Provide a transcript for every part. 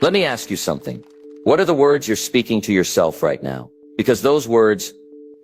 Let me ask you something. What are the words you're speaking to yourself right now? Because those words,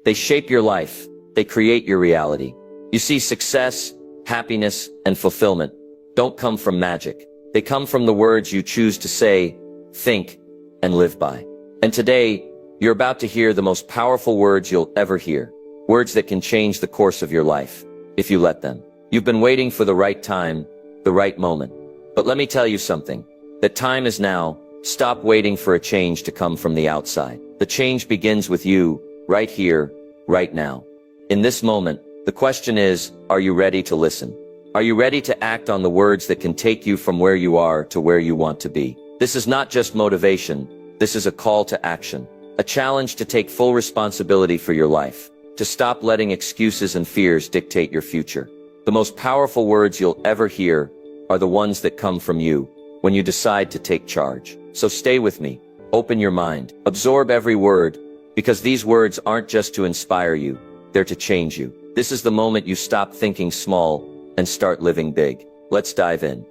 they shape your life. They create your reality. You see, success, happiness, and fulfillment don't come from magic. They come from the words you choose to say, think, and live by. And today, you're about to hear the most powerful words you'll ever hear. Words that can change the course of your life, if you let them. You've been waiting for the right time, the right moment. But let me tell you something. The time is now. Stop waiting for a change to come from the outside. The change begins with you, right here, right now. In this moment, the question is, are you ready to listen? Are you ready to act on the words that can take you from where you are to where you want to be? This is not just motivation. This is a call to action. A challenge to take full responsibility for your life. To stop letting excuses and fears dictate your future. The most powerful words you'll ever hear are the ones that come from you when you decide to take charge. So stay with me. Open your mind. Absorb every word, because these words aren't just to inspire you. They're to change you. This is the moment you stop thinking small and start living big. Let's dive in.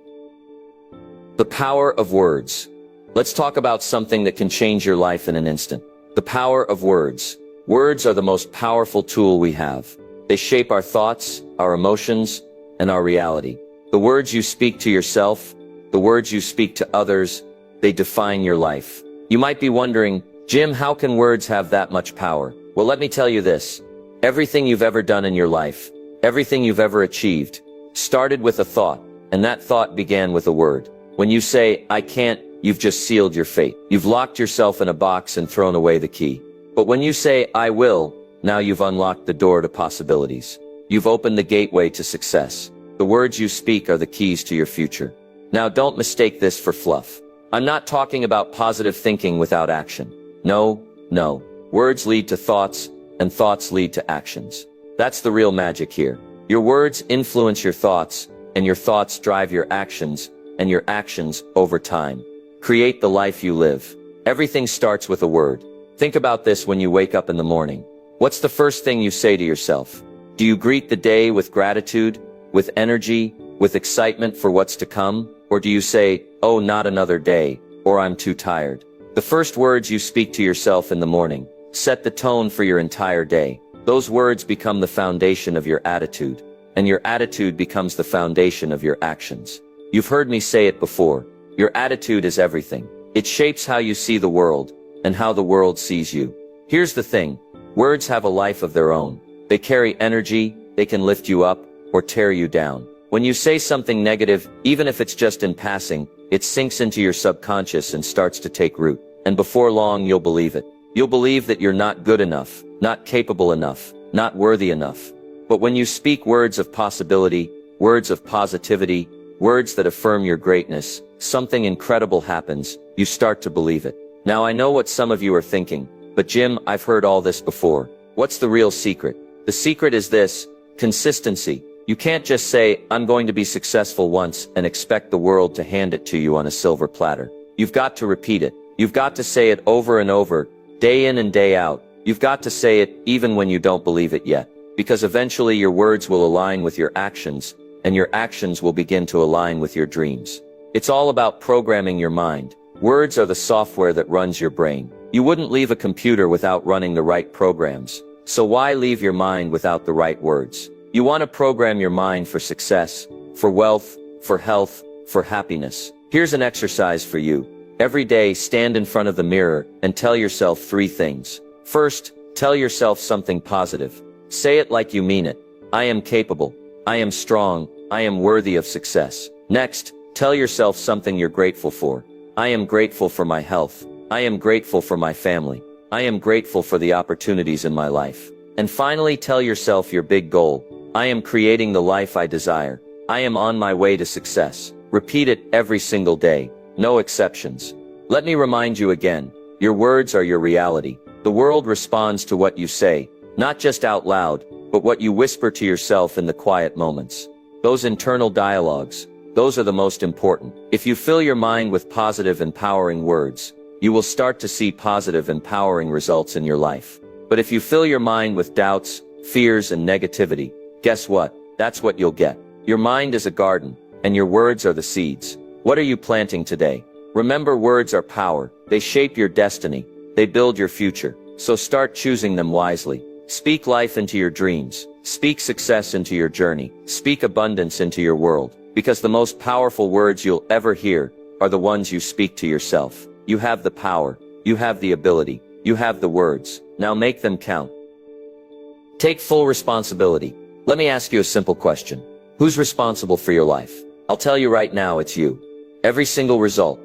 The power of words. Let's talk about something that can change your life in an instant. The power of words. Words are the most powerful tool we have. They shape our thoughts, our emotions, and our reality. The words you speak to yourself, the words you speak to others, they define your life. You might be wondering, Jim, how can words have that much power? Well, let me tell you this. Everything you've ever done in your life, everything you've ever achieved, started with a thought, and that thought began with a word. When you say, I can't, you've just sealed your fate. You've locked yourself in a box and thrown away the key. But when you say, I will, now you've unlocked the door to possibilities. You've opened the gateway to success. The words you speak are the keys to your future. Now don't mistake this for fluff. I'm not talking about positive thinking without action. No. Words lead to thoughts, and thoughts lead to actions. That's the real magic here. Your words influence your thoughts, and your thoughts drive your actions, and your actions, over time, create the life you live. Everything starts with a word. Think about this when you wake up in the morning. What's the first thing you say to yourself? Do you greet the day with gratitude, with energy, with excitement for what's to come? Or do you say, oh, not another day, or I'm too tired? The first words you speak to yourself in the morning set the tone for your entire day. Those words become the foundation of your attitude, and your attitude becomes the foundation of your actions. You've heard me say it before. Your attitude is everything. It shapes how you see the world, and how the world sees you. Here's the thing. Words have a life of their own. They carry energy, they can lift you up, or tear you down. When you say something negative, even if it's just in passing, it sinks into your subconscious and starts to take root. And before long, you'll believe it. You'll believe that you're not good enough, not capable enough, not worthy enough. But when you speak words of possibility, words of positivity, words that affirm your greatness, something incredible happens. You start to believe it. Now I know what some of you are thinking, but Jim, I've heard all this before. What's the real secret? The secret is this: consistency. You can't just say, I'm going to be successful once and expect the world to hand it to you on a silver platter. You've got to repeat it. You've got to say it over and over, day in and day out. You've got to say it even when you don't believe it yet. Because eventually your words will align with your actions, and your actions will begin to align with your dreams. It's all about programming your mind. Words are the software that runs your brain. You wouldn't leave a computer without running the right programs. So why leave your mind without the right words? You want to program your mind for success, for wealth, for health, for happiness. Here's an exercise for you. Every day, stand in front of the mirror and tell yourself 3 things. First, tell yourself something positive. Say it like you mean it. I am capable. I am strong. I am worthy of success. Next, tell yourself something you're grateful for. I am grateful for my health. I am grateful for my family. I am grateful for the opportunities in my life. And finally, tell yourself your big goal. I am creating the life I desire. I am on my way to success. Repeat it every single day. No exceptions. Let me remind you again. Your words are your reality. The world responds to what you say, not just out loud, but what you whisper to yourself in the quiet moments. Those internal dialogues, those are the most important. If you fill your mind with positive, empowering words, you will start to see positive, empowering results in your life. But if you fill your mind with doubts, fears, and negativity, guess what? That's what you'll get. Your mind is a garden, and your words are the seeds. What are you planting today? Remember, words are power. They shape your destiny. They build your future. So start choosing them wisely. Speak life into your dreams. Speak success into your journey. Speak abundance into your world. Because the most powerful words you'll ever hear are the ones you speak to yourself. You have the power. You have the ability. You have the words. Now make them count. Take full responsibility. Let me ask you a simple question. Who's responsible for your life? I'll tell you right now, it's you. Every single result,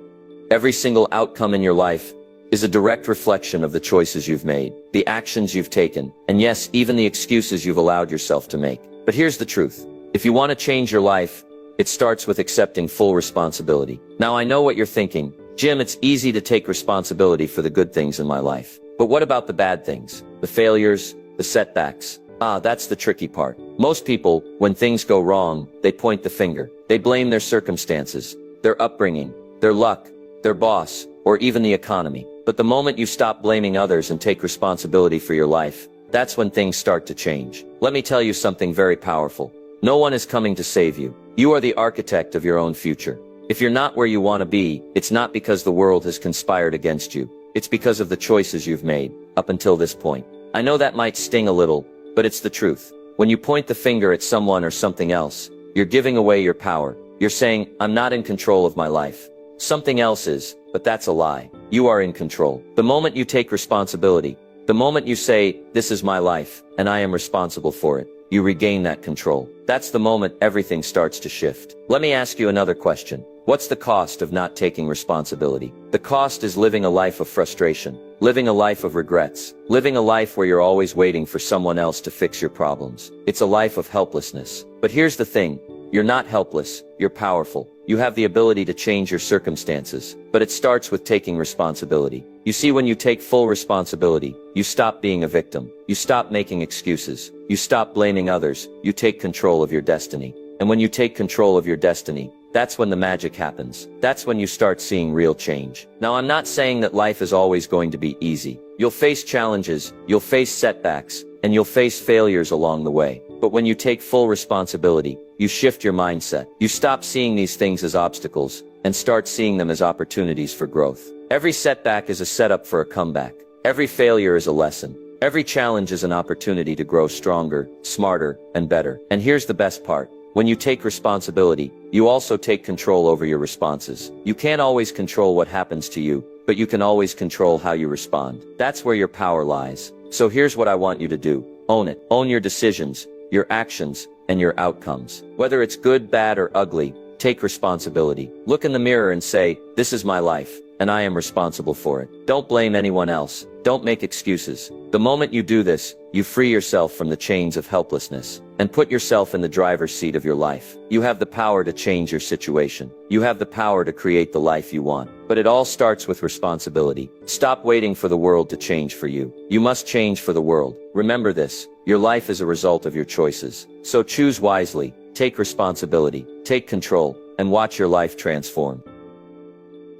every single outcome in your life is a direct reflection of the choices you've made, the actions you've taken, and yes, even the excuses you've allowed yourself to make. But here's the truth. If you want to change your life, it starts with accepting full responsibility. Now I know what you're thinking. Jim, it's easy to take responsibility for the good things in my life. But what about the bad things? The failures, the setbacks? That's the tricky part. Most people, when things go wrong, they point the finger. They blame their circumstances, their upbringing, their luck, their boss, or even the economy. But the moment you stop blaming others and take responsibility for your life, that's when things start to change. Let me tell you something very powerful. No one is coming to save you. You are the architect of your own future. If you're not where you want to be, it's not because the world has conspired against you. It's because of the choices you've made up until this point. I know that might sting a little, but it's the truth. When you point the finger at someone or something else, you're giving away your power. You're saying, I'm not in control of my life. Something else is, but that's a lie. You are in control. The moment you take responsibility, the moment you say, this is my life, and I am responsible for it, you regain that control. That's the moment everything starts to shift. Let me ask you another question. What's the cost of not taking responsibility? The cost is living a life of frustration, living a life of regrets, living a life where you're always waiting for someone else to fix your problems. It's a life of helplessness. But here's the thing. You're not helpless. You're powerful. You have the ability to change your circumstances. But it starts with taking responsibility. You see, when you take full responsibility, you stop being a victim. You stop making excuses. You stop blaming others. You take control of your destiny. And when you take control of your destiny, that's when the magic happens. That's when you start seeing real change. Now, I'm not saying that life is always going to be easy. You'll face challenges, you'll face setbacks, and you'll face failures along the way. But when you take full responsibility, you shift your mindset. You stop seeing these things as obstacles and start seeing them as opportunities for growth. Every setback is a setup for a comeback. Every failure is a lesson. Every challenge is an opportunity to grow stronger, smarter, and better. And here's the best part. When you take responsibility, you also take control over your responses. You can't always control what happens to you, but you can always control how you respond. That's where your power lies. So here's what I want you to do. Own it. Own your decisions, your actions, and your outcomes. Whether it's good, bad, or ugly, take responsibility. Look in the mirror and say, this is my life, and I am responsible for it. Don't blame anyone else. Don't make excuses. The moment you do this, you free yourself from the chains of helplessness and put yourself in the driver's seat of your life. You have the power to change your situation. You have the power to create the life you want. But it all starts with responsibility. Stop waiting for the world to change for you. You must change for the world. Remember this. Your life is a result of your choices. So choose wisely, take responsibility, take control, and watch your life transform.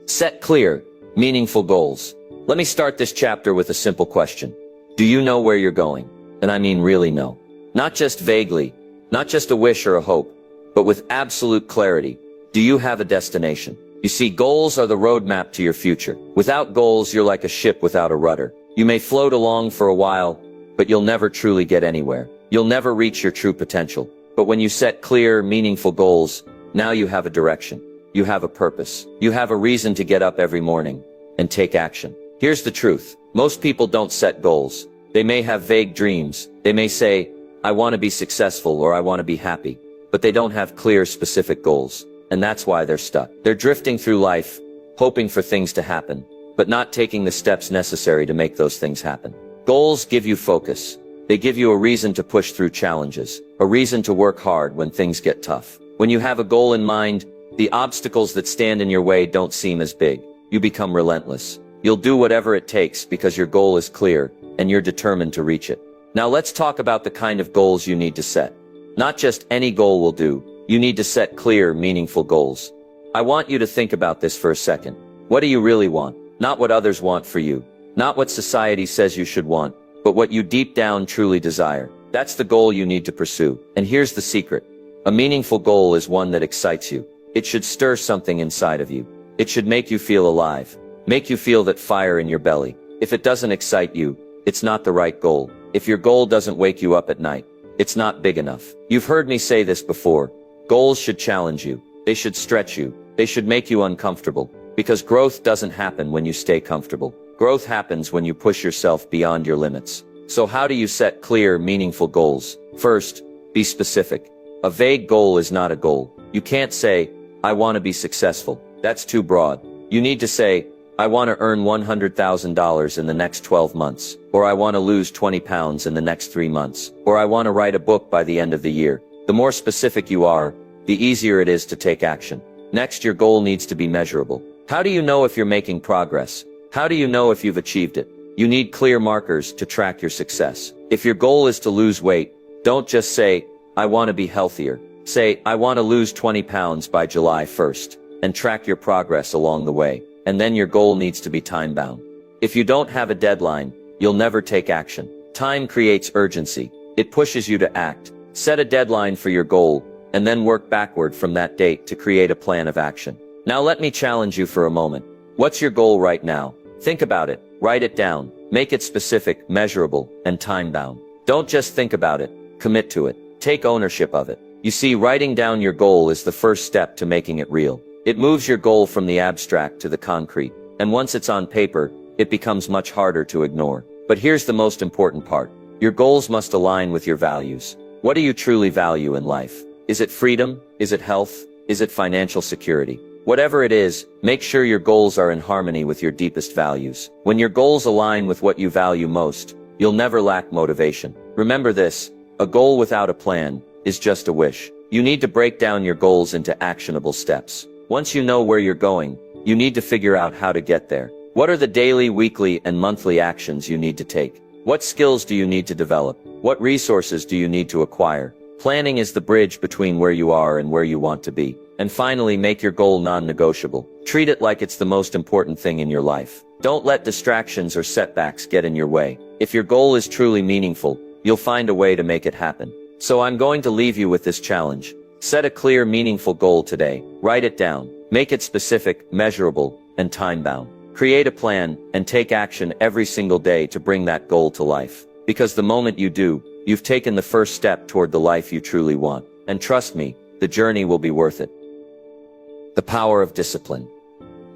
Set clear, meaningful goals. Let me start this chapter with a simple question. Do you know where you're going? And I mean really know. Not just vaguely, not just a wish or a hope, but with absolute clarity. Do you have a destination? You see, goals are the roadmap to your future. Without goals, you're like a ship without a rudder. You may float along for a while, but you'll never truly get anywhere. You'll never reach your true potential. But when you set clear, meaningful goals, now you have a direction. You have a purpose. You have a reason to get up every morning and take action. Here's the truth. Most people don't set goals. They may have vague dreams. They may say, I want to be successful or I want to be happy, but they don't have clear, specific goals. And that's why they're stuck. They're drifting through life, hoping for things to happen, but not taking the steps necessary to make those things happen. Goals give you focus. They give you a reason to push through challenges, a reason to work hard when things get tough. When you have a goal in mind, the obstacles that stand in your way don't seem as big. You become relentless. You'll do whatever it takes because your goal is clear and you're determined to reach it. Now let's talk about the kind of goals you need to set. Not just any goal will do. You need to set clear, meaningful goals. I want you to think about this for a second. What do you really want? Not what others want for you. Not what society says you should want, but what you deep down truly desire. That's the goal you need to pursue. And here's the secret. A meaningful goal is one that excites you. It should stir something inside of you. It should make you feel alive. Make you feel that fire in your belly. If it doesn't excite you, it's not the right goal. If your goal doesn't wake you up at night, it's not big enough. You've heard me say this before. Goals should challenge you. They should stretch you. They should make you uncomfortable. Because growth doesn't happen when you stay comfortable. Growth happens when you push yourself beyond your limits. So how do you set clear, meaningful goals? First, be specific. A vague goal is not a goal. You can't say, I want to be successful. That's too broad. You need to say, I want to earn $100,000 in the next 12 months. Or I want to lose 20 pounds in the next 3 months. Or I want to write a book by the end of the year. The more specific you are, the easier it is to take action. Next, your goal needs to be measurable. How do you know if you're making progress? How do you know if you've achieved it? You need clear markers to track your success. If your goal is to lose weight, don't just say, I want to be healthier. Say, I want to lose 20 pounds by July 1st, and track your progress along the way. And then your goal needs to be time-bound. If you don't have a deadline, you'll never take action. Time creates urgency. It pushes you to act. Set a deadline for your goal, and then work backward from that date to create a plan of action. Now let me challenge you for a moment. What's your goal right now? Think about it. Write it down. Make it specific, measurable, and time-bound. Don't just think about it. Commit to it. Take ownership of it. You see, writing down your goal is the first step to making it real. It moves your goal from the abstract to the concrete. And once it's on paper, it becomes much harder to ignore. But here's the most important part. Your goals must align with your values. What do you truly value in life? Is it freedom? Is it health? Is it financial security? Whatever it is, make sure your goals are in harmony with your deepest values. When your goals align with what you value most, you'll never lack motivation. Remember this, a goal without a plan is just a wish. You need to break down your goals into actionable steps. Once you know where you're going, you need to figure out how to get there. What are the daily, weekly, and monthly actions you need to take? What skills do you need to develop? What resources do you need to acquire? Planning is the bridge between where you are and where you want to be. And finally, make your goal non-negotiable. Treat it like it's the most important thing in your life. Don't let distractions or setbacks get in your way. If your goal is truly meaningful, you'll find a way to make it happen. So I'm going to leave you with this challenge. Set a clear, meaningful goal today. Write it down. Make it specific, measurable, and time-bound. Create a plan and take action every single day to bring that goal to life. Because the moment you do, you've taken the first step toward the life you truly want. And trust me, the journey will be worth it. The power of discipline.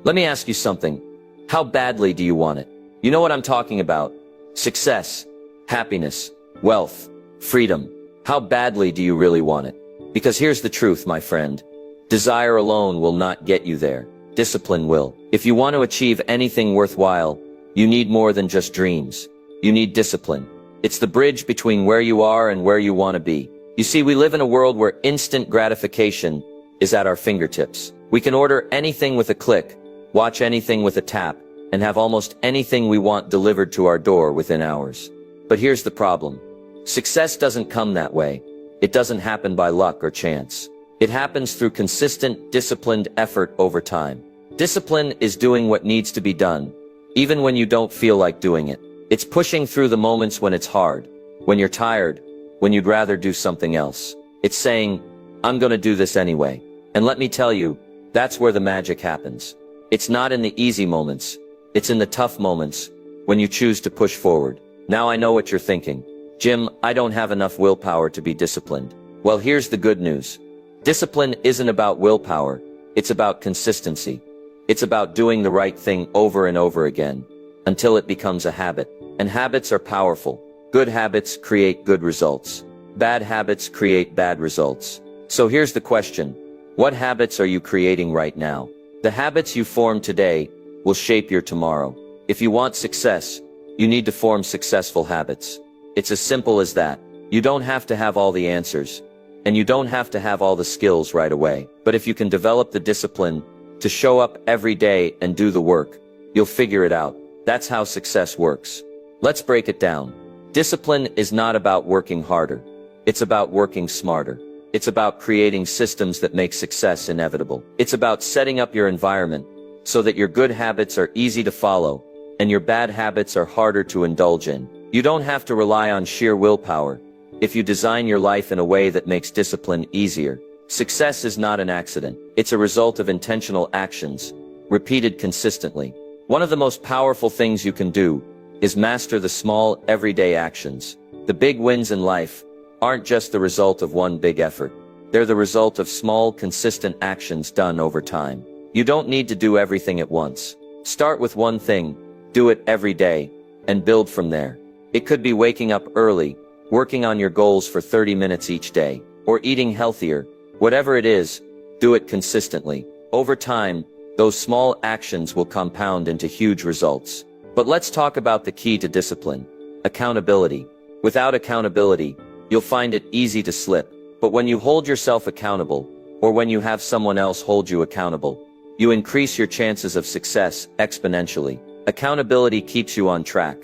Let me ask you something. How badly do you want it? You know what I'm talking about. Success, happiness, wealth, freedom. How badly do you really want it? Because here's the truth, my friend. Desire alone will not get you there. Discipline will. If you want to achieve anything worthwhile, you need more than just dreams. You need discipline. It's the bridge between where you are and where you want to be. You see, we live in a world where instant gratification is at our fingertips. We can order anything with a click, watch anything with a tap, and have almost anything we want delivered to our door within hours. But here's the problem. Success doesn't come that way. It doesn't happen by luck or chance. It happens through consistent, disciplined effort over time. Discipline is doing what needs to be done, even when you don't feel like doing it. It's pushing through the moments when it's hard, when you're tired, when you'd rather do something else. It's saying, I'm gonna do this anyway. And let me tell you, that's where the magic happens. It's not in the easy moments. It's in the tough moments, when you choose to push forward. Now I know what you're thinking. Jim, I don't have enough willpower to be disciplined. Well, here's the good news. Discipline isn't about willpower. It's about consistency. It's about doing the right thing over and over again, until it becomes a habit. And habits are powerful. Good habits create good results. Bad habits create bad results. So here's the question. What habits are you creating right now? The habits you form today will shape your tomorrow. If you want success, you need to form successful habits. It's as simple as that. You don't have to have all the answers, and you don't have to have all the skills right away. But if you can develop the discipline to show up every day and do the work, you'll figure it out. That's how success works. Let's break it down. Discipline is not about working harder. It's about working smarter. It's about creating systems that make success inevitable. It's about setting up your environment so that your good habits are easy to follow and your bad habits are harder to indulge in. You don't have to rely on sheer willpower if you design your life in a way that makes discipline easier. Success is not an accident. It's a result of intentional actions repeated consistently. One of the most powerful things you can do is master the small, everyday actions. The big wins in life aren't just the result of one big effort. They're the result of small, consistent actions done over time. You don't need to do everything at once. Start with one thing, do it every day, and build from there. It could be waking up early, working on your goals for 30 minutes each day, or eating healthier. Whatever it is, do it consistently. Over time, those small actions will compound into huge results. But let's talk about the key to discipline: accountability. Without accountability, you'll find it easy to slip. But when you hold yourself accountable, or when you have someone else hold you accountable, you increase your chances of success exponentially. Accountability keeps you on track,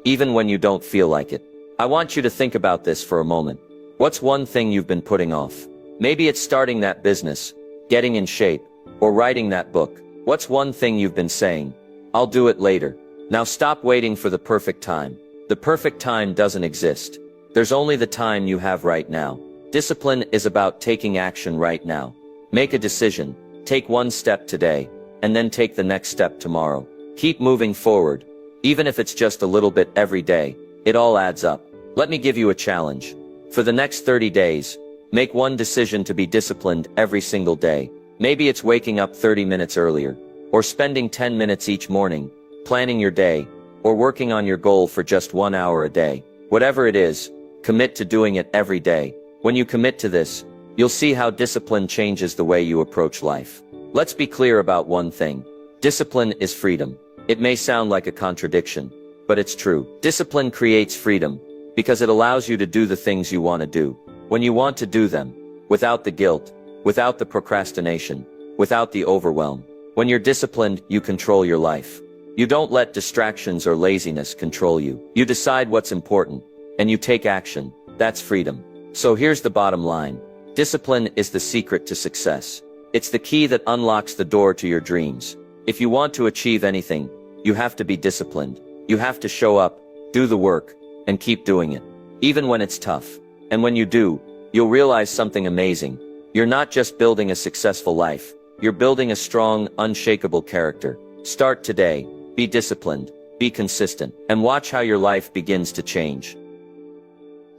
even when you don't feel like it. I want you to think about this for a moment. What's one thing you've been putting off? Maybe it's starting that business, getting in shape, or writing that book. What's one thing you've been saying, "I'll do it later"? Now stop waiting for the perfect time. The perfect time doesn't exist. There's only the time you have right now. Discipline is about taking action right now. Make a decision, take one step today, and then take the next step tomorrow. Keep moving forward. Even if it's just a little bit every day, it all adds up. Let me give you a challenge. For the next 30 days, make one decision to be disciplined every single day. Maybe it's waking up 30 minutes earlier, or spending 10 minutes each morning, planning your day, or working on your goal for just 1 hour a day. Whatever it is, commit to doing it every day. When you commit to this, you'll see how discipline changes the way you approach life. Let's be clear about one thing. Discipline is freedom. It may sound like a contradiction, but it's true. Discipline creates freedom because it allows you to do the things you want to do, when you want to do them, without the guilt, without the procrastination, without the overwhelm. When you're disciplined, you control your life. You don't let distractions or laziness control you. You decide what's important, and you take action. That's freedom. So here's the bottom line. Discipline is the secret to success. It's the key that unlocks the door to your dreams. If you want to achieve anything, you have to be disciplined. You have to show up, do the work, and keep doing it, even when it's tough. And when you do, you'll realize something amazing. You're not just building a successful life. You're building a strong, unshakable character. Start today. Be disciplined. Be consistent. And watch how your life begins to change.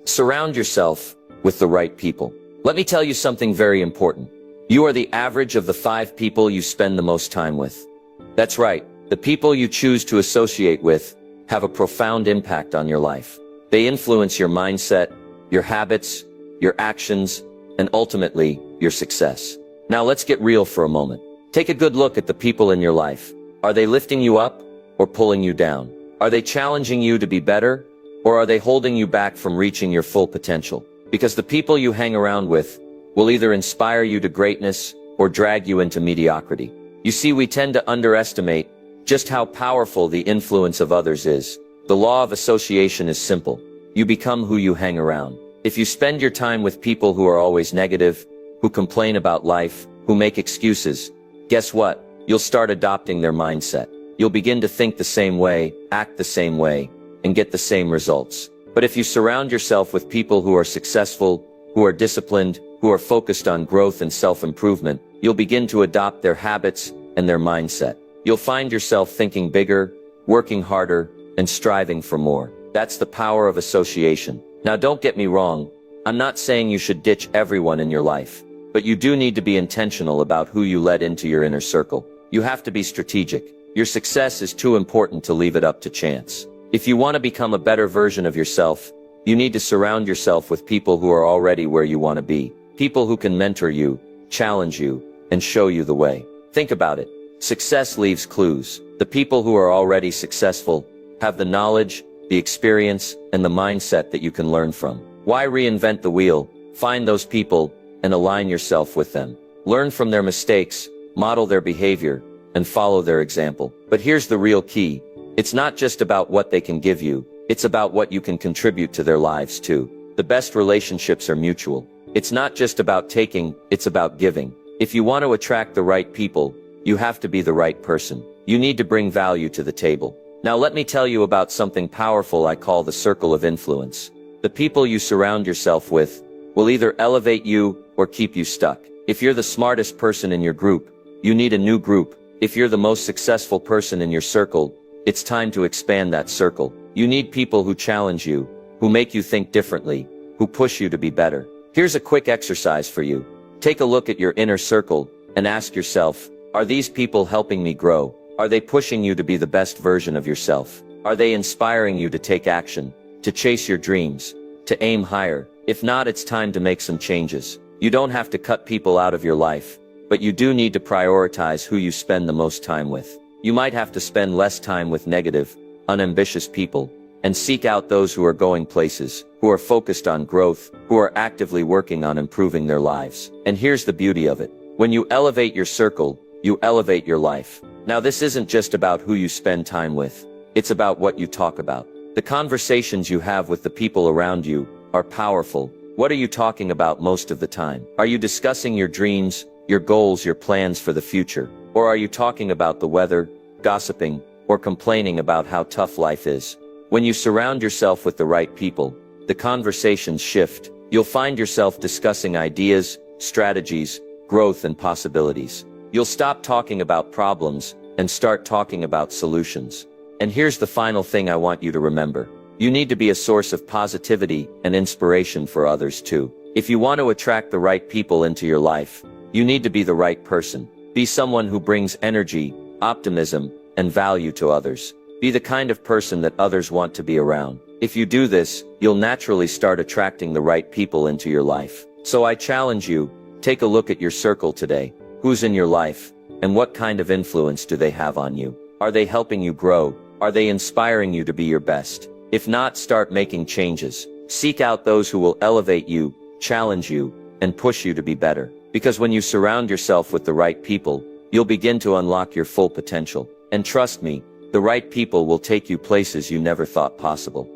Surround yourself with the right people. Let me tell you something very important. You are the average of the 5 people you spend the most time with. That's right. The people you choose to associate with have a profound impact on your life. They influence your mindset, your habits, your actions, and ultimately, your success. Now let's get real for a moment. Take a good look at the people in your life. Are they lifting you up or pulling you down? Are they challenging you to be better, or are they holding you back from reaching your full potential? Because the people you hang around with will either inspire you to greatness or drag you into mediocrity. You see, we tend to underestimate just how powerful the influence of others is. The law of association is simple. You become who you hang around. If you spend your time with people who are always negative, who complain about life, who make excuses, guess what? You'll start adopting their mindset. You'll begin to think the same way, act the same way, and get the same results. But if you surround yourself with people who are successful, who are disciplined, who are focused on growth and self-improvement, you'll begin to adopt their habits and their mindset. You'll find yourself thinking bigger, working harder, and striving for more. That's the power of association. Now don't get me wrong, I'm not saying you should ditch everyone in your life, but you do need to be intentional about who you let into your inner circle. You have to be strategic. Your success is too important to leave it up to chance. If you want to become a better version of yourself, you need to surround yourself with people who are already where you want to be. People who can mentor you, challenge you, and show you the way. Think about it. Success leaves clues. The people who are already successful have the knowledge, the experience, and the mindset that you can learn from. Why reinvent the wheel? Find those people and align yourself with them. Learn from their mistakes, model their behavior, and follow their example. But here's the real key. It's not just about what they can give you. It's about what you can contribute to their lives too. The best relationships are mutual. It's not just about taking, it's about giving. If you want to attract the right people, you have to be the right person. You need to bring value to the table. Now let me tell you about something powerful I call the circle of influence. The people you surround yourself with will either elevate you or keep you stuck. If you're the smartest person in your group, you need a new group. If you're the most successful person in your circle, it's time to expand that circle. You need people who challenge you, who make you think differently, who push you to be better. Here's a quick exercise for you. Take a look at your inner circle and ask yourself, are these people helping me grow? Are they pushing you to be the best version of yourself? Are they inspiring you to take action, to chase your dreams, to aim higher? If not, it's time to make some changes. You don't have to cut people out of your life, but you do need to prioritize who you spend the most time with. You might have to spend less time with negative, unambitious people, and seek out those who are going places, who are focused on growth, who are actively working on improving their lives. And here's the beauty of it. When you elevate your circle, you elevate your life. Now, this isn't just about who you spend time with. It's about what you talk about. The conversations you have with the people around you are powerful. What are you talking about most of the time? Are you discussing your dreams, your goals, your plans for the future? Or are you talking about the weather, gossiping, or complaining about how tough life is? When you surround yourself with the right people, the conversations shift. You'll find yourself discussing ideas, strategies, growth, and possibilities. You'll stop talking about problems and start talking about solutions. And here's the final thing I want you to remember. You need to be a source of positivity and inspiration for others too. If you want to attract the right people into your life, you need to be the right person. Be someone who brings energy, optimism, and value to others. Be the kind of person that others want to be around. If you do this, you'll naturally start attracting the right people into your life. So I challenge you, take a look at your circle today. Who's in your life, and what kind of influence do they have on you? Are they helping you grow? Are they inspiring you to be your best? If not, start making changes. Seek out those who will elevate you, challenge you, and push you to be better. Because when you surround yourself with the right people, you'll begin to unlock your full potential. And trust me, the right people will take you places you never thought possible.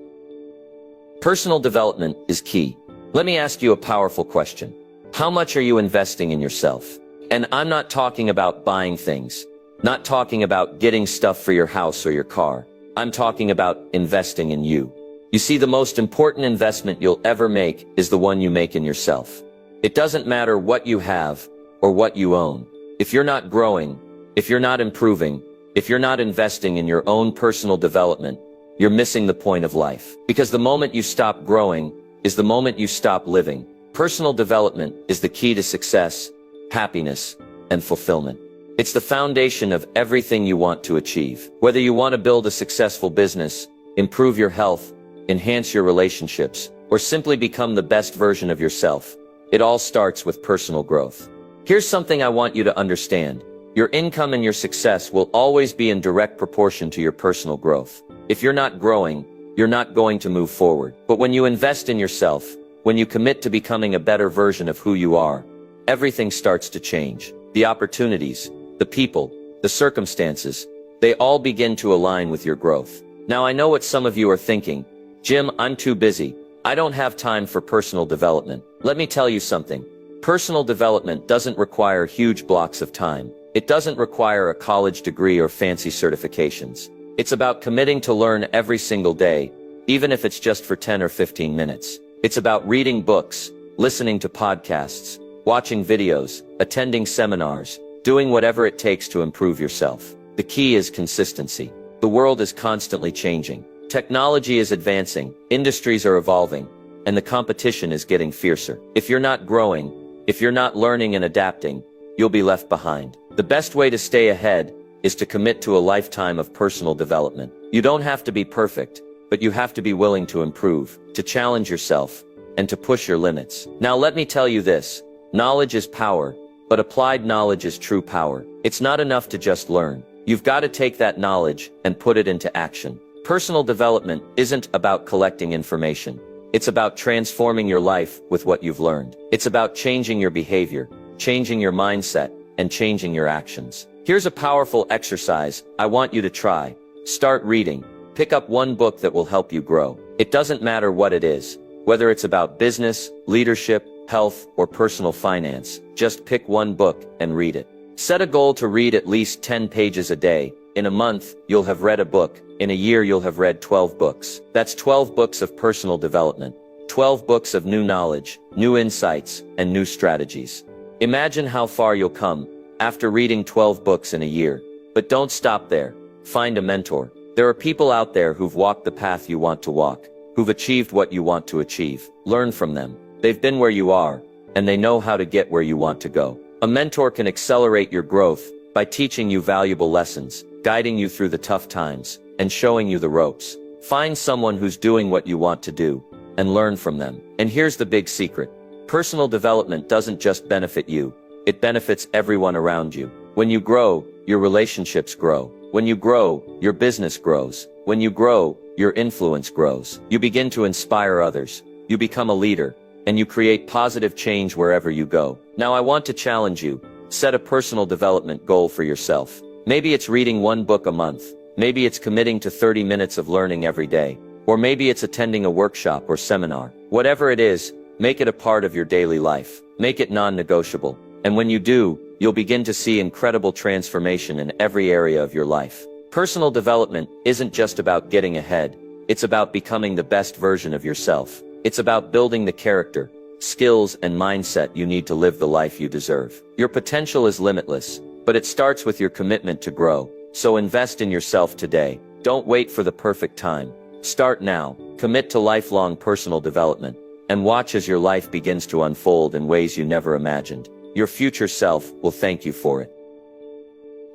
Personal development is key. Let me ask you a powerful question. How much are you investing in yourself? And I'm not talking about buying things, not talking about getting stuff for your house or your car. I'm talking about investing in you. You see, the most important investment you'll ever make is the one you make in yourself. It doesn't matter what you have or what you own. If you're not growing, if you're not improving, if you're not investing in your own personal development, you're missing the point of life. Because the moment you stop growing is the moment you stop living. Personal development is the key to success, happiness, and fulfillment. It's the foundation of everything you want to achieve. Whether you want to build a successful business, improve your health, enhance your relationships, or simply become the best version of yourself, it all starts with personal growth. Here's something I want you to understand. Your income and your success will always be in direct proportion to your personal growth. If you're not growing, you're not going to move forward. But when you invest in yourself, when you commit to becoming a better version of who you are, everything starts to change. The opportunities, the people, the circumstances, they all begin to align with your growth. Now, I know what some of you are thinking. Jim, I'm too busy. I don't have time for personal development. Let me tell you something. Personal development doesn't require huge blocks of time. It doesn't require a college degree or fancy certifications. It's about committing to learn every single day, even if it's just for 10 or 15 minutes. It's about reading books, listening to podcasts, watching videos, attending seminars, doing whatever it takes to improve yourself. The key is consistency. The world is constantly changing. Technology is advancing, industries are evolving, and the competition is getting fiercer. If you're not growing, if you're not learning and adapting, you'll be left behind. The best way to stay ahead is to commit to a lifetime of personal development. You don't have to be perfect, but you have to be willing to improve, to challenge yourself, and to push your limits. Now let me tell you this, knowledge is power, but applied knowledge is true power. It's not enough to just learn. You've got to take that knowledge and put it into action. Personal development isn't about collecting information. It's about transforming your life with what you've learned. It's about changing your behavior, changing your mindset, and changing your actions. Here's a powerful exercise I want you to try. Start reading. Pick up one book that will help you grow. It doesn't matter what it is, whether it's about business, leadership, health, or personal finance. Just pick one book and read it. Set a goal to read at least 10 pages a day. In a month, you'll have read a book. In a year, you'll have read 12 books. That's 12 books of personal development. 12 books of new knowledge, new insights, and new strategies. Imagine how far you'll come after reading 12 books in a year. But don't stop there. Find a mentor. There are people out there who've walked the path you want to walk, who've achieved what you want to achieve. Learn from them. They've been where you are, and they know how to get where you want to go. A mentor can accelerate your growth by teaching you valuable lessons, guiding you through the tough times, and showing you the ropes. Find someone who's doing what you want to do, and learn from them. And here's the big secret. Personal development doesn't just benefit you, it benefits everyone around you. When you grow, your relationships grow. When you grow, your business grows. When you grow, your influence grows. You begin to inspire others. You become a leader, and you create positive change wherever you go. Now I want to challenge you. Set a personal development goal for yourself. Maybe it's reading one book a month. Maybe it's committing to 30 minutes of learning every day. Or maybe it's attending a workshop or seminar. Whatever it is, make it a part of your daily life. Make it non-negotiable. And when you do, you'll begin to see incredible transformation in every area of your life. Personal development isn't just about getting ahead. It's about becoming the best version of yourself. It's about building the character, skills, and mindset you need to live the life you deserve. Your potential is limitless, but it starts with your commitment to grow. So invest in yourself today. Don't wait for the perfect time. Start now. Commit to lifelong personal development, and watch as your life begins to unfold in ways you never imagined. Your future self will thank you for it.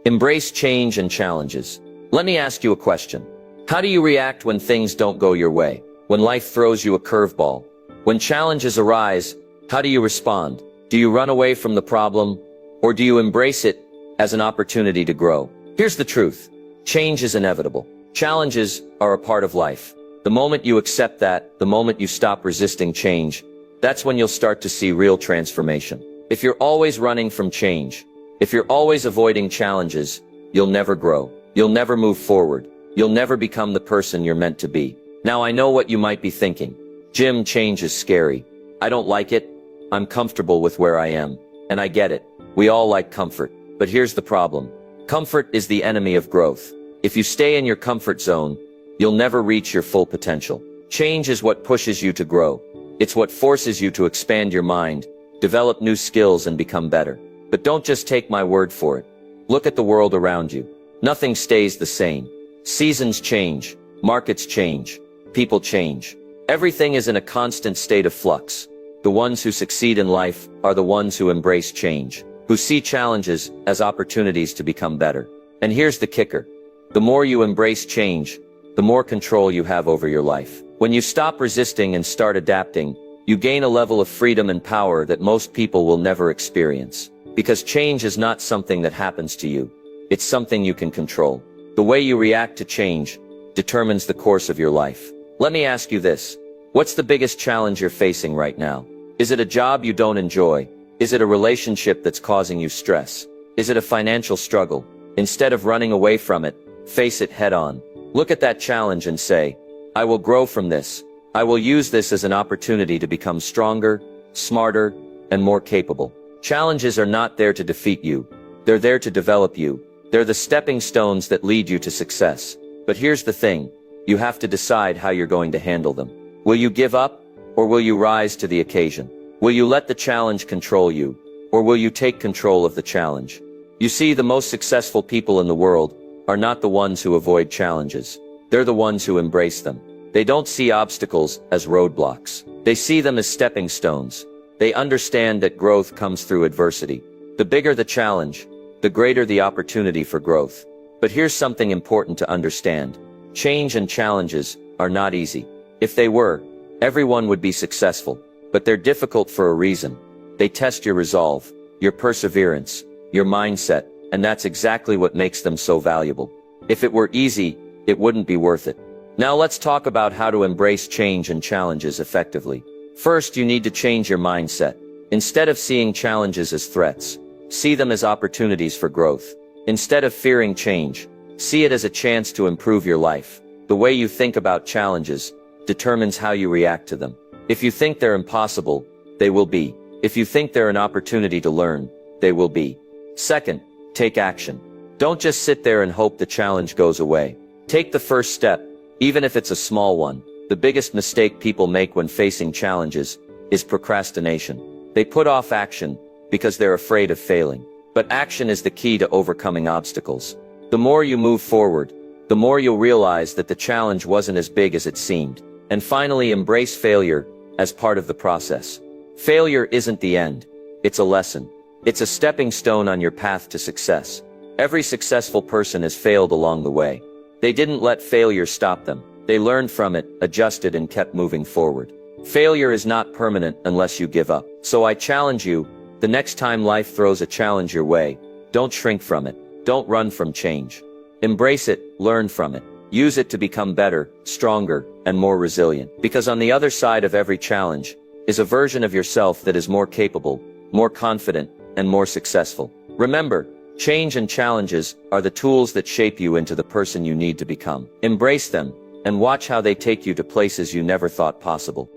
Embrace change and challenges. Let me ask you a question. How do you react when things don't go your way? When life throws you a curveball? When challenges arise, how do you respond? Do you run away from the problem, or do you embrace it as an opportunity to grow? Here's the truth. Change is inevitable. Challenges are a part of life. The moment you accept that, the moment you stop resisting change, that's when you'll start to see real transformation. If you're always running from change, if you're always avoiding challenges, you'll never grow. You'll never move forward. You'll never become the person you're meant to be. Now I know what you might be thinking. Jim, change is scary. I don't like it. I'm comfortable with where I am. And I get it. We all like comfort. But here's the problem. Comfort is the enemy of growth. If you stay in your comfort zone, you'll never reach your full potential. Change is what pushes you to grow. It's what forces you to expand your mind, develop new skills, and become better. But don't just take my word for it. Look at the world around you. Nothing stays the same. Seasons change. Markets change. People change. Everything is in a constant state of flux. The ones who succeed in life are the ones who embrace change, who see challenges as opportunities to become better. And here's the kicker. The more you embrace change, the more control you have over your life. When you stop resisting and start adapting, you gain a level of freedom and power that most people will never experience. Because change is not something that happens to you. It's something you can control. The way you react to change determines the course of your life. Let me ask you this. What's the biggest challenge you're facing right now? Is it a job you don't enjoy? Is it a relationship that's causing you stress? Is it a financial struggle? Instead of running away from it, face it head on. Look at that challenge and say, I will grow from this. I will use this as an opportunity to become stronger, smarter, and more capable. Challenges are not there to defeat you. They're there to develop you. They're the stepping stones that lead you to success. But here's the thing. You have to decide how you're going to handle them. Will you give up, or will you rise to the occasion? Will you let the challenge control you, or will you take control of the challenge? You see, the most successful people in the world are not the ones who avoid challenges. They're the ones who embrace them. They don't see obstacles as roadblocks. They see them as stepping stones. They understand that growth comes through adversity. The bigger the challenge, the greater the opportunity for growth. But here's something important to understand. Change and challenges are not easy. If they were, everyone would be successful. But they're difficult for a reason. They test your resolve, your perseverance, your mindset, and that's exactly what makes them so valuable. If it were easy, it wouldn't be worth it. Now let's talk about how to embrace change and challenges effectively. First, you need to change your mindset. Instead of seeing challenges as threats, see them as opportunities for growth. Instead of fearing change, see it as a chance to improve your life. The way you think about challenges determines how you react to them. If you think they're impossible, they will be. If you think they're an opportunity to learn, they will be. Second, take action. Don't just sit there and hope the challenge goes away. Take the first step, even if it's a small one. The biggest mistake people make when facing challenges is procrastination. They put off action because they're afraid of failing. But action is the key to overcoming obstacles. The more you move forward, the more you'll realize that the challenge wasn't as big as it seemed. And finally, embrace failure as part of the process. Failure isn't the end. It's a lesson. It's a stepping stone on your path to success. Every successful person has failed along the way. They didn't let failure stop them. They learned from it, adjusted, and kept moving forward. Failure is not permanent unless you give up. So I challenge you, the next time life throws a challenge your way, don't shrink from it. Don't run from change. Embrace it, learn from it. Use it to become better, stronger, and more resilient. Because on the other side of every challenge is a version of yourself that is more capable, more confident, and more successful. Remember, change and challenges are the tools that shape you into the person you need to become. Embrace them, and watch how they take you to places you never thought possible.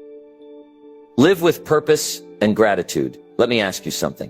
Live with purpose and gratitude. Let me ask you something.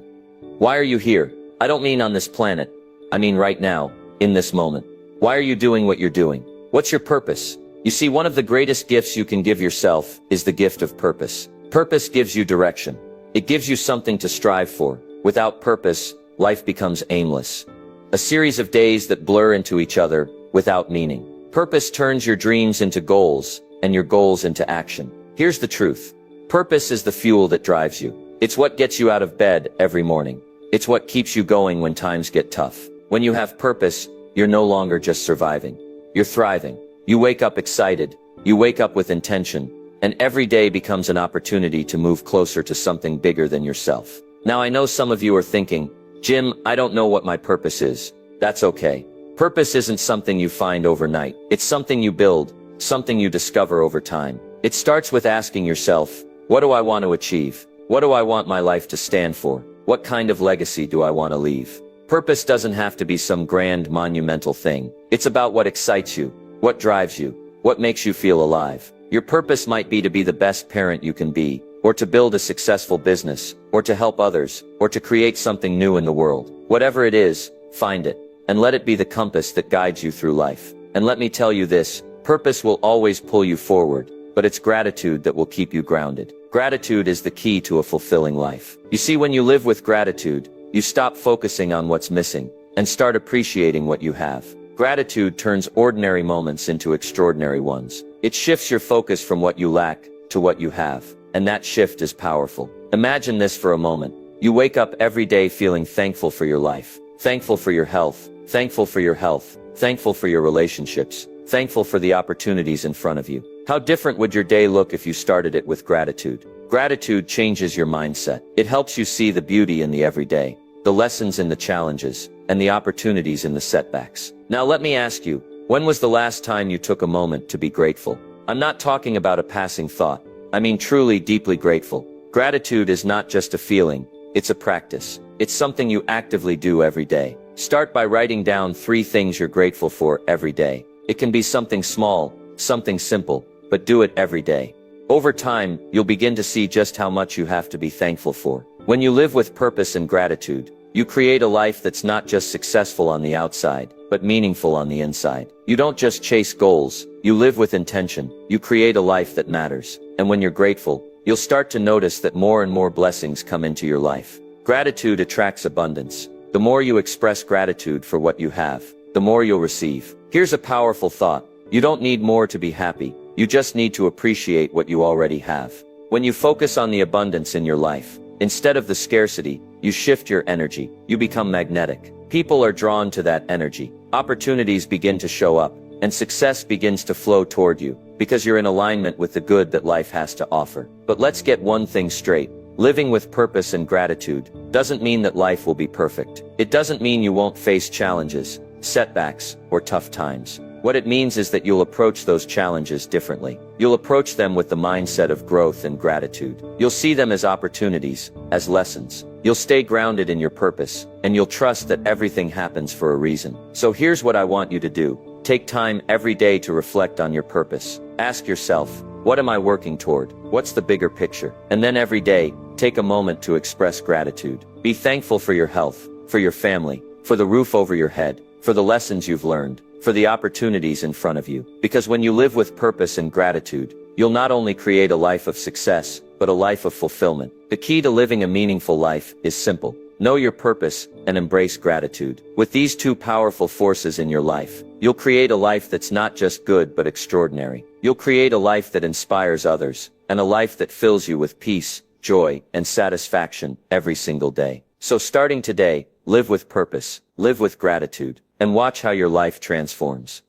Why are you here? I don't mean on this planet. I mean right now, in this moment. Why are you doing what you're doing? What's your purpose? You see, one of the greatest gifts you can give yourself is the gift of purpose. Purpose gives you direction. It gives you something to strive for. Without purpose, life becomes aimless. A series of days that blur into each other without meaning. Purpose turns your dreams into goals, and your goals into action. Here's the truth. Purpose is the fuel that drives you. It's what gets you out of bed every morning. It's what keeps you going when times get tough. When you have purpose, you're no longer just surviving. You're thriving. You wake up excited. You wake up with intention. And every day becomes an opportunity to move closer to something bigger than yourself. Now I know some of you are thinking, Jim, I don't know what my purpose is. That's okay. Purpose isn't something you find overnight. It's something you build, something you discover over time. It starts with asking yourself, what do I want to achieve? What do I want my life to stand for? What kind of legacy do I want to leave? Purpose doesn't have to be some grand, monumental thing. It's about what excites you, what drives you, what makes you feel alive. Your purpose might be to be the best parent you can be, or to build a successful business, or to help others, or to create something new in the world. Whatever it is, find it, and let it be the compass that guides you through life. And let me tell you this, purpose will always pull you forward, but it's gratitude that will keep you grounded. Gratitude is the key to a fulfilling life. You see, when you live with gratitude, you stop focusing on what's missing, and start appreciating what you have. Gratitude turns ordinary moments into extraordinary ones. It shifts your focus from what you lack to what you have, and that shift is powerful. Imagine this for a moment. You wake up every day feeling thankful for your life, thankful for your health, thankful for your health, thankful for your relationships, thankful for the opportunities in front of you. How different would your day look if you started it with gratitude? Gratitude changes your mindset. It helps you see the beauty in the everyday, the lessons in the challenges, and the opportunities in the setbacks. Now let me ask you, when was the last time you took a moment to be grateful? I'm not talking about a passing thought. I mean truly deeply grateful. Gratitude is not just a feeling, it's a practice. It's something you actively do every day. Start by writing down 3 things you're grateful for every day. It can be something small, something simple, but do it every day. Over time, you'll begin to see just how much you have to be thankful for. When you live with purpose and gratitude, you create a life that's not just successful on the outside, but meaningful on the inside. You don't just chase goals, you live with intention. You create a life that matters. And when you're grateful, you'll start to notice that more and more blessings come into your life. Gratitude attracts abundance. The more you express gratitude for what you have, the more you'll receive. Here's a powerful thought. You don't need more to be happy. You just need to appreciate what you already have. When you focus on the abundance in your life, instead of the scarcity, you shift your energy. You become magnetic. People are drawn to that energy. Opportunities begin to show up, and success begins to flow toward you, because you're in alignment with the good that life has to offer. But let's get one thing straight. Living with purpose and gratitude doesn't mean that life will be perfect. It doesn't mean you won't face challenges, setbacks, or tough times. What it means is that you'll approach those challenges differently. You'll approach them with the mindset of growth and gratitude. You'll see them as opportunities, as lessons. You'll stay grounded in your purpose, and you'll trust that everything happens for a reason. So here's what I want you to do. Take time every day to reflect on your purpose. Ask yourself, what am I working toward? What's the bigger picture? And then every day, take a moment to express gratitude. Be thankful for your health, for your family, for the roof over your head, for the lessons you've learned, for the opportunities in front of you. Because when you live with purpose and gratitude, you'll not only create a life of success, but a life of fulfillment. The key to living a meaningful life is simple. Know your purpose and embrace gratitude. With these two powerful forces in your life, you'll create a life that's not just good but extraordinary. You'll create a life that inspires others, and a life that fills you with peace, joy, and satisfaction every single day. So starting today, live with purpose, live with gratitude, and watch how your life transforms.